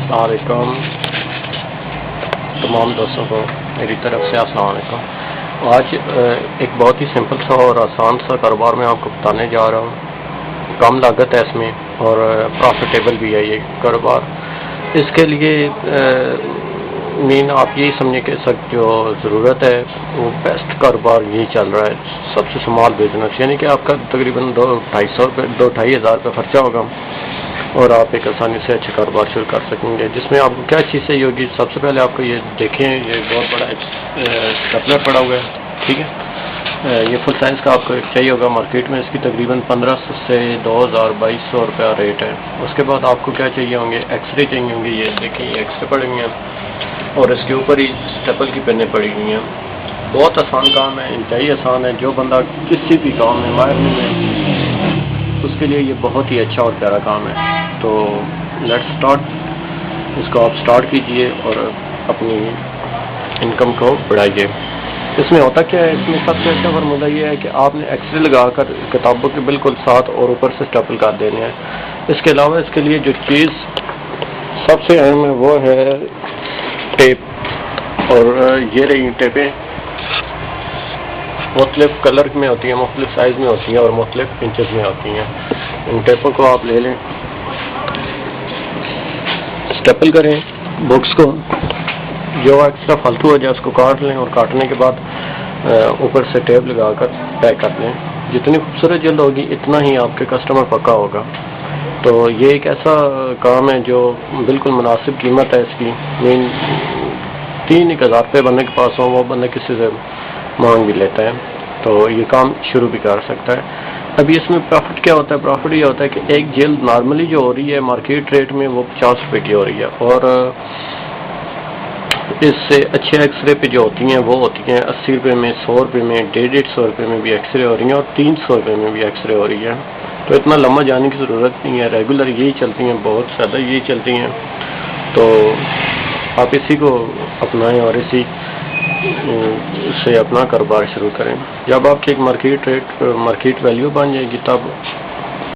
السلام علیکم تمام دوستوں کو میری طرف سے السلام علیکم۔ آج ایک بہت ہی سمپل سا اور آسان سا کاروبار میں آپ کو بتانے جا رہا ہوں۔ کم لاگت ہے اس میں اور پروفیٹیبل بھی ہے یہ کاروبار۔ اس کے لیے آپ یہی سمجھیں کہ سب جو ضرورت ہے وہ بیسٹ کاروبار یہی چل رہا ہے، سب سے اسمال بزنس، یعنی کہ آپ کا تقریباً 2-2.5 ہزار روپے خرچہ ہوگا اور آپ ایک آسانی سے اچھا کاروبار شروع کر سکیں گے، جس میں آپ کو کیا چیز چاہیے ہوگی۔ سب سے پہلے آپ کو یہ دیکھیں، یہ بہت بڑا اسٹیپلر پڑا ہوا ہے، ٹھیک ہے، یہ فل سائز کا آپ کو ایک چاہیے ہوگا۔ مارکیٹ میں اس کی تقریباً 1500 سے 2200 روپیہ ریٹ ہے۔ اس کے بعد آپ کو کیا چاہیے ہوں گے، ایکس رے چاہیے ہوں گے، یہ دیکھیں یہ ایکس رے پڑے ہوئے ہیں اور اس کے اوپر ہی اسٹیپل کی پینیں پڑی ہوئی ہیں۔ بہت آسان کام ہے، انتہائی آسان ہے، جو بندہ کسی بھی کام میں ماہر نہیں ہے اس کے لیے یہ بہت ہی اچھا اور پیارا کام ہے۔ تو لیٹس اسٹارٹ، اس کو آپ اسٹارٹ کیجئے اور اپنی انکم کو بڑھائیے۔ اس میں ہوتا کیا ہے، اس میں سب سے اچھا فارمولہ یہ ہے کہ آپ نے ایکس رے لگا کر کتابوں کے بالکل ساتھ اور اوپر سے اسٹیپل کر دینے ہیں۔ اس کے علاوہ اس کے لیے جو چیز سب سے اہم ہے وہ ہے ٹیپ، اور یہ رہی ٹیپیں مختلف کلر میں ہوتی ہیں، مختلف سائز میں ہوتی ہیں اور مختلف انچز میں ہوتی ہیں۔ ان ٹیپوں کو آپ لے لیں، اسٹیپل کریں بکس کو، جو ایکسٹرا فالتو ہو جائے اس کو کاٹ لیں اور کاٹنے کے بعد اوپر سے ٹیپ لگا کر پیک کر لیں۔ جتنی خوبصورت جلد ہوگی اتنا ہی آپ کے کسٹمر پکا ہوگا۔ تو یہ ایک ایسا کام ہے جو بالکل مناسب قیمت ہے اس کی، 3,000 روپے بندے کے پاس ہوں وہ بندے کسی سے مانگ بھی لیتا ہے، تو یہ کام شروع بھی کر سکتا ہے۔ ابھی اس میں پروفٹ کیا ہوتا ہے، پروفٹ یہ ہوتا ہے کہ ایک جلد نارملی جو ہو رہی ہے مارکیٹ ریٹ میں وہ 50 روپے کی ہو رہی ہے، اور اس سے اچھے ایکس رے پہ جو ہوتی ہیں وہ ہوتی ہیں 80 روپے میں، 100 روپے میں، 150 روپے میں بھی ایکس رے ہو رہی ہیں اور 300 روپے میں بھی ایکس رے ہو رہی ہے۔ تو اتنا لمبا جانے کی ضرورت نہیں ہے، ریگولر یہی چلتی ہیں، بہت زیادہ یہی چلتی ہیں۔ تو آپ اسی کو اپنائیں اور اسی سے اپنا کاروبار شروع کریں۔ جب آپ کی ایک مارکیٹ ویلیو بن جائے گی تب